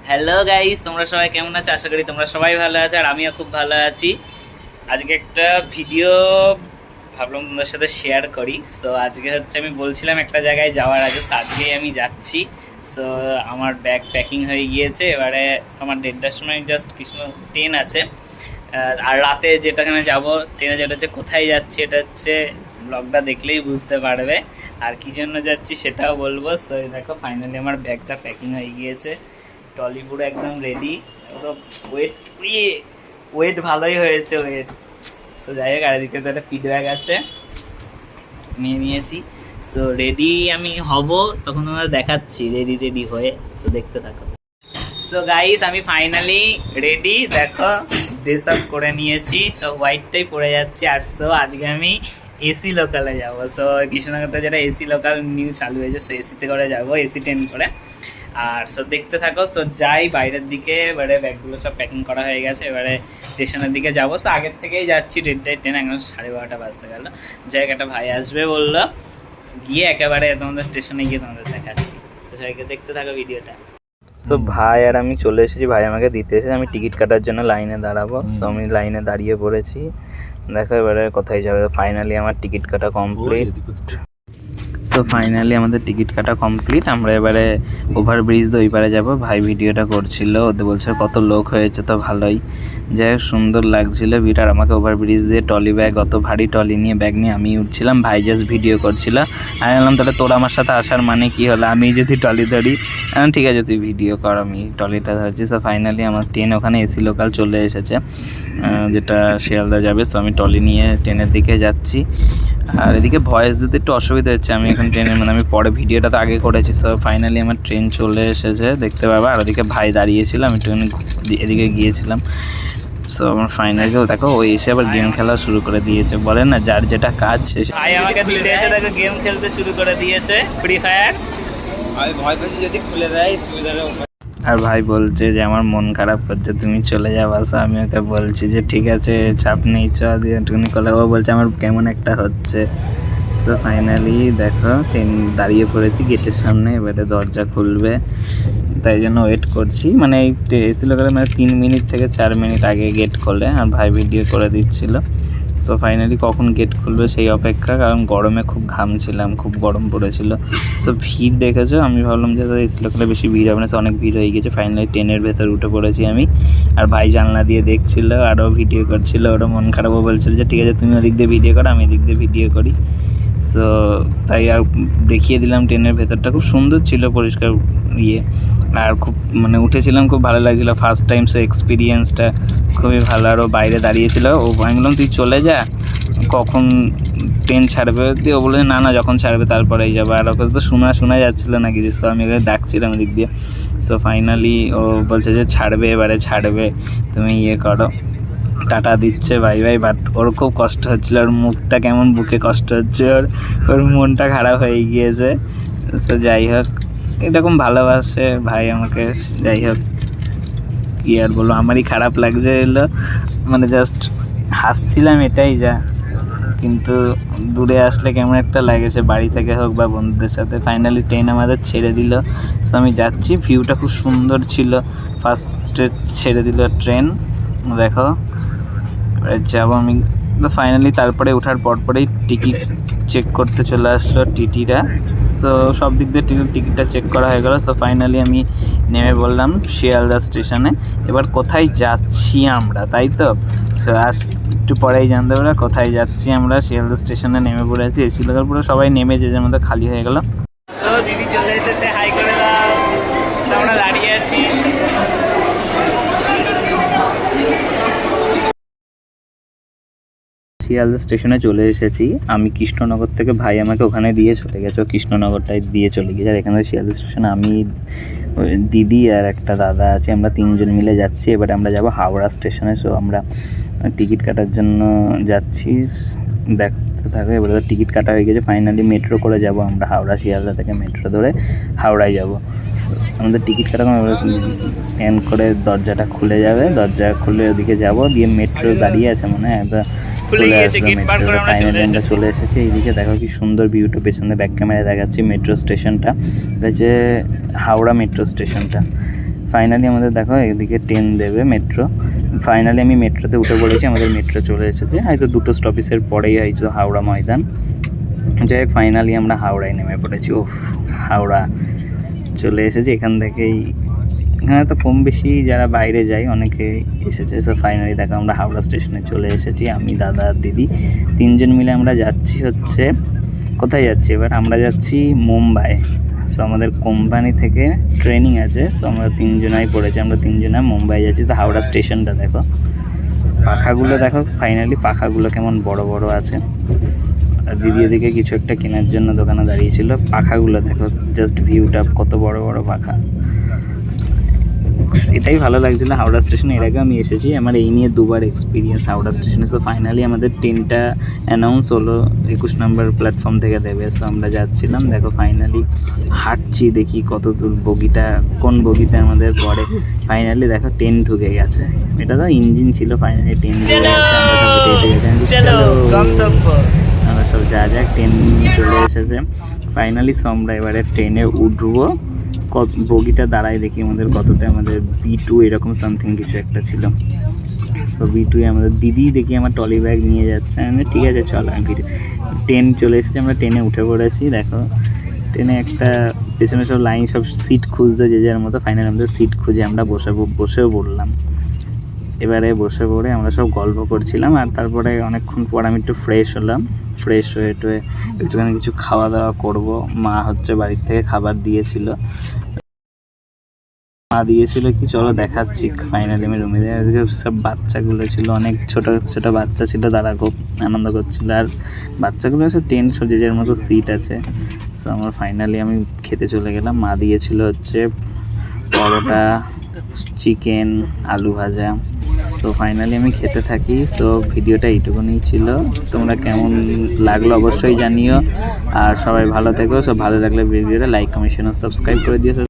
Hello guys, তোমরা সবাই কেমন আছো? আশা করি তোমরা সবাই ভালো আছো আর আমিও খুব ভালো আছি। আজকে একটা ভিডিও ভাবলাম তোমাদের সাথে শেয়ার করি। সো আজকে হচ্ছে আমি বলছিলাম একটা জায়গায় যাওয়ার আগে, তো আজকেই আমি যাচ্ছি। সো আমার ব্যাগ প্যাকিং হয়ে গিয়েছে। এবারে আমার 1:30টার সময় জাস্ট কৃষ্ণ ট্রেন আছে। আর রাতে যেটাখানে যাব ট্রেনে, যেটা হচ্ছে কোথায় যাচ্ছি এটা হচ্ছে ব্লগটা দেখলেই বুঝতে পারবে। আর কী জন্য যাচ্ছি সেটাও বলবো। সো দেখো ফাইনালি আমার ব্যাগটা প্যাকিং হয়ে গিয়েছে, ট্রলি পুরো একদম রেডি। ওয়েট ওয়েট ভালোই হয়েছে ওয়েট। সো যাই হোক, আর এদিকে তো একটা ফিডব্যাক আছে, নিয়ে নিয়েছি। সো রেডি আমি হব, তখন তোমরা দেখাচ্ছি রেডি হয়ে। সো দেখতে থাকো। সো গাইস, আমি ফাইনালি রেডি। দেখো ড্রেস আপ করে নিয়েছি, তো হোয়াইটটাই পরে যাচ্ছি। আর সো আজকে আমি এসি লোকালে যাবো। সো কৃষ্ণনগরতে যেটা এসি লোকাল নিউ চালু হয়েছে, সো এসিতে করে যাবো, এসি ট্রেন করে। আর সো দেখতে থাকো। সো যাই বাইরের দিকে, এবারে ব্যাগগুলো সব প্যাকিং করা হয়ে গেছে, এবারে স্টেশনের দিকে যাবো। সো আগের থেকেই যাচ্ছি, ট্রেন এখন 12:30 বাজতে গেল। যাই হোক, একটা ভাই আসবে বললো, গিয়ে একেবারে তোমাদের স্টেশনে গিয়ে তোমাদের দেখাচ্ছি। সো সবাইকে দেখতে থাকো ভিডিওটা। সো ভাই আর আমি চলে এসেছি, ভাই আমাকে দিতে এসেছে। আমি টিকিট কাটার জন্য লাইনে দাঁড়াবো। সো আমি লাইনে দাঁড়িয়ে পড়েছি। দেখো এবারে কোথায় যাবে। ফাইনালি আমার টিকিট কাটা কমপ্লিট। সো ফাইনালি আমাদের টিকিট কাটা কমপ্লিট। আমরা এবারে ওভারব্রিজ দিয়ে ওই পারে যাবো। ভাই ভিডিওটা করছিল, ওদের বলছে কত লোক হয়েছে, তো ভালোই, যাই হোক সুন্দর লাগছিল ভিড়। আর আমাকে ওভারব্রিজ দিয়ে ট্রলি ব্যাগ, অত ভারী ট্রলি নিয়ে ব্যাগ নিয়ে আমি উঠছিলাম, ভাই জাস্ট ভিডিও করছিল। আমি বললাম তাহলে তোর আমার সাথে আসার মানে কি হলো, আমি যদি ট্রলি ধরি? ঠিক আছে তুই ভিডিও কর, আমি ট্রলিটা ধরছি। সো ফাইনালি আমার ট্রেন ওখানে এসি লোকাল চলে এসেছে, যেটা শিয়ালদা যাবে। সো আমি ট্রলি নিয়ে ট্রেনের দিকে যাচ্ছি। আর এদিকে ভয়েস দিতে একটু অসুবিধা হচ্ছে, আমি এখন ট্রেনে আমি পরে ভিডিওটা তো আগে করেছি। সো ফাইনালি আমার ট্রেন চলে এসেছে, দেখতে পাবো। আর ওদিকে ভাই দাঁড়িয়েছিল, আমি একটুখানি এদিকে গিয়েছিলাম। সো আমার ফাইনালি দেখো ওই এসে আবার গেম খেলা শুরু করে দিয়েছে, বলে না যার যেটা কাজ শেষ। ভাই আমাকে দিতে এসে দেখো গেম খেলতে শুরু করে দিয়েছে, ফ্রি ফায়ার। আমি ভয় পেয়েছি যদি খুলে দেয় তুই ধরে। আর ভাই বলছে যে আমার মন খারাপ করছে, তুমি চলে যাও বাসা। আমি ওকে বলছি যে ঠিক আছে চাপ নেই, চ দিয়ে একটুখানি করলে। ও বলছে আমার কেমন একটা হচ্ছে। তো ফাইনালি দেখো ট্রেন দাঁড়িয়ে পড়েছি গেটের সামনে, এবারে দরজা খুলবে, তাই জন্য ওয়েট করছি। মানে এই এসি লোকালে মানে 3 মিনিট থেকে 4 মিনিট আগে গেট খোলে, আর ভাই ভিডিও করে দিচ্ছিলো। সো ফাইনালি কখন গেট খুলবে সেই অপেক্ষা, কারণ গরমে খুব ঘামছিলাম, খুব গরম পড়েছিল। সো ভিড় দেখেছো, আমি ভাবলাম যে এসি লোকালে বেশি ভিড় হবে না, অনেক ভিড় হয়ে গেছে। ফাইনালি ট্রেনের ভেতর উঠে পড়েছি আমি, আর ভাই জানলা দিয়ে দেখছিল, আরও ভিডিও করছিল। ওরও মন খারাপও বলছিল যে ঠিক আছে তুমি ওদিক দিয়ে ভিডিও করো, আমি এদিক দিয়ে ভিডিও করি। সো তাই আর দেখিয়ে দিলাম ট্রেনের ভেতরটা, খুব সুন্দর ছিল, পরিষ্কার ইয়ে। আর খুব মানে উঠেছিলাম, খুব ভালো লাগছিলো ফার্স্ট টাইম। সো এক্সপিরিয়েন্সটা খুবই ভালো। আরও বাইরে দাঁড়িয়েছিল, ও আমি বললাম তুই চলে যা, কখন ট্রেন ছাড়বে দিয়ে। ও বলে না না যখন ছাড়বে তারপরেই যাবো। আর ওকে তো শোনা যাচ্ছিলো না কিছু। তো আমি ওকে ডাকছিলাম দিক দিয়ে। সো ফাইনালি ও বলছে যে ছাড়বে, এবারে ছাড়বে, তুমি ইয়ে করো, টাটা দিচ্ছে বাই বাই। বাট ওর খুব কষ্ট হচ্ছিলো, ওর মুখটা কেমন, বুকে কষ্ট হচ্ছে, ওর মনটা খারাপ হয়ে গিয়েছে। তো যাই হোক, এরকম ভালোবাসে ভাই আমাকে। যাই হোক কি আর বলবো, আমারই খারাপ লাগছে এলো, মানে জাস্ট হাসছিলাম এটাই যা। কিন্তু দূরে আসলে কেমন একটা লাগে, সে বাড়ি থেকে হোক বা বন্ধুদের সাথে। ফাইনালি ট্রেন আমাদের ছেড়ে দিল। সো আমি যাচ্ছি, ভিউটা খুব সুন্দর ছিল। ফার্স্টে ছেড়ে দিল ট্রেন, দেখো যাবো আমি। তো ফাইনালি তারপরে ওঠার পরপরেই টিকিট চেক করতে চলে আসলো টিটিরা। সো সব দিক দিয়ে টিকিটটা চেক করা হয়ে গেল। সো ফাইনালি আমি নেমে বললাম শিয়ালদা স্টেশনে। এবার কোথায় যাচ্ছি আমরা, তাই তো? সো আজ একটু পরেই জানতে পারবো কোথায় যাচ্ছি আমরা। শিয়ালদা স্টেশনে নেমে পড়েছি, এসি লোকাল পুরো সবাই নেমে যে যার মধ্যে খালি হয়ে গেল। তো দিদি চলে এসেছে, হাই করে দাও। আমরা দাঁড়িয়ে আছি। শিয়ালদা স্টেশনে চলে এসেছি আমি কৃষ্ণনগর থেকে। ভাই আমাকে ওখানে দিয়ে চলে গেছে, ও কৃষ্ণনগরটায় দিয়ে চলে গেছে। আর এখানে শিয়ালদা স্টেশনে আমি, দিদি আর একটা দাদা আছে, আমরা 3 জন মিলে যাচ্ছি। এবারে আমরা যাব হাওড়া স্টেশনে। সো আমরা টিকিট কাটার জন্য যাচ্ছি, দেখতে থাকে। এবারে টিকিট কাটা হয়ে গেছে। ফাইনালি মেট্রো করে যাব আমরা হাওড়া, শিয়ালদা থেকে মেট্রো ধরে হাওড়ায় যাব। আমাদের টিকিট কাটা স্ক্যান করে দরজাটা খুলে যাবে, দরজা খুলে ওদিকে যাব, দিয়ে মেট্রো দাঁড়িয়ে আছে মনে হয়, চলে আসবে মেট্রো। ফাইনালি আমরা চলে এসেছি। এইদিকে দেখো কি সুন্দর ভিউটা, পেছনে ব্যাক ক্যামেরায় দেখাচ্ছি মেট্রো স্টেশনটা, এটা হচ্ছে হাওড়া মেট্রো স্টেশনটা। সো ফাইনালি আমাদের দেখো এদিকে ট্রেন দেবে মেট্রো। ফাইনালি আমি মেট্রোতে উঠে পড়েছি, আমাদের মেট্রো চলে এসেছে, হয়তো 2টো স্টপেজের পরেই হয়তো হাওড়া ময়দান। যাই হোক ফাইনালি আমরা হাওড়ায় নেমে পড়েছি। ওফ, হাওড়া চলে এসেছি। এখান থেকেই এখানে তো কম বেশি যারা বাইরে যায় অনেকে এসেছে। সো ফাইনালি দেখো আমরা হাওড়া স্টেশনে চলে এসেছি, আমি, দাদা আর দিদি 3জন মিলে আমরা যাচ্ছি হচ্ছে, কোথায় যাচ্ছি এবার, আমরা যাচ্ছি মুম্বাই। সো আমাদের কোম্পানি থেকে ট্রেনিং আছে, সো আমরা 3জনাই পড়েছি, আমরা 3জনা মুম্বাই যাচ্ছি। তো হাওড়া স্টেশনটা দেখো, পাখাগুলো দেখো, ফাইনালি পাখাগুলো কেমন বড় বড় আছে। আর দিদি এদিকে কিছু একটা কেনার জন্য দোকানে দাঁড়িয়েছিল। পাখাগুলো দেখো, জাস্ট ভিউটা কত বড় বড় পাখা। এটাই ভালো লাগছিলো হাওড়া স্টেশনে। এর আগে আমি এসেছি, আমার এই নিয়ে 2বার এক্সপিরিয়েন্স হাওড়া স্টেশনে। সো ফাইনালি আমাদের ট্রেনটা অ্যানাউন্স হলো 21 নম্বর প্ল্যাটফর্ম থেকে দেবে। সো আমরা যাচ্ছিলাম, দেখো ফাইনালি হাঁটছি, দেখি কত দূর বগিটা, কোন বগিতে আমাদের পড়ে। ফাইনালি দেখো ট্রেন ঢুকে গেছে, এটা তো ইঞ্জিন ছিল, ফাইনালি ট্রেন ঢুকে গেছে। আমরা সব হেঁটে হেঁটে গেছি, আমরা সব যা ট্রেন চলে এসেছে ফাইনালি। সো আমরা এবারে ট্রেনে উঠবো। বগিটা দাঁড়ায় দেখি আমাদের কততে, আমাদের B2 এরকম সামথিং কিছু একটা ছিল। সো B2 আমাদের দিদি দেখি আমার টলি ব্যাগ নিয়ে যাচ্ছে, আমি ঠিক আছে চলো। আমি ট্রেন চলে এসেছে, আমরা ট্রেনে উঠে পড়েছি। দেখো ট্রেনে একটা পেছনে সব লাইন, সব সিট খুঁজছে যে যার মতো। ফাইনালি আমাদের সিট খুঁজে আমরা বসেও পড়লাম। এবারে বসে পড়ে আমরা সব গল্প করছিলাম, আর তারপরে অনেকক্ষণ পর আমি একটু ফ্রেশ হলাম। ফ্রেশ হয়ে টয়ে একটুখানি কিছু খাওয়া দাওয়া করব। মা হচ্ছে বাড়ির থেকে খাবার দিয়েছিল, কি চলো দেখাচ্ছি। ফাইনালি আমি রুমে সব বাচ্চাগুলো ছিল, অনেক ছোট ছোট বাচ্চা ছিল, তারা খুব আনন্দ করছিল। আর বাচ্চাগুলো সব টেন যে যার মতো সিট আছে। সো আমার ফাইনালি আমি খেতে চলে গেলাম। মা দিয়েছিল হচ্ছে পরোটা, চিকেন, আলু ভাজা। সো ফাইনালি আমি খেতে থাকি। সো ভিডিওটা এইটুকুনি ছিল, তোমরা কেমন লাগলো অবশ্যই জানিও, আর সবাই ভালো থেকো। সব ভালো লাগলে ভিডিওটা লাইক, কমেন্ট, শেয়ার, সাবস্ক্রাইব করে দিও।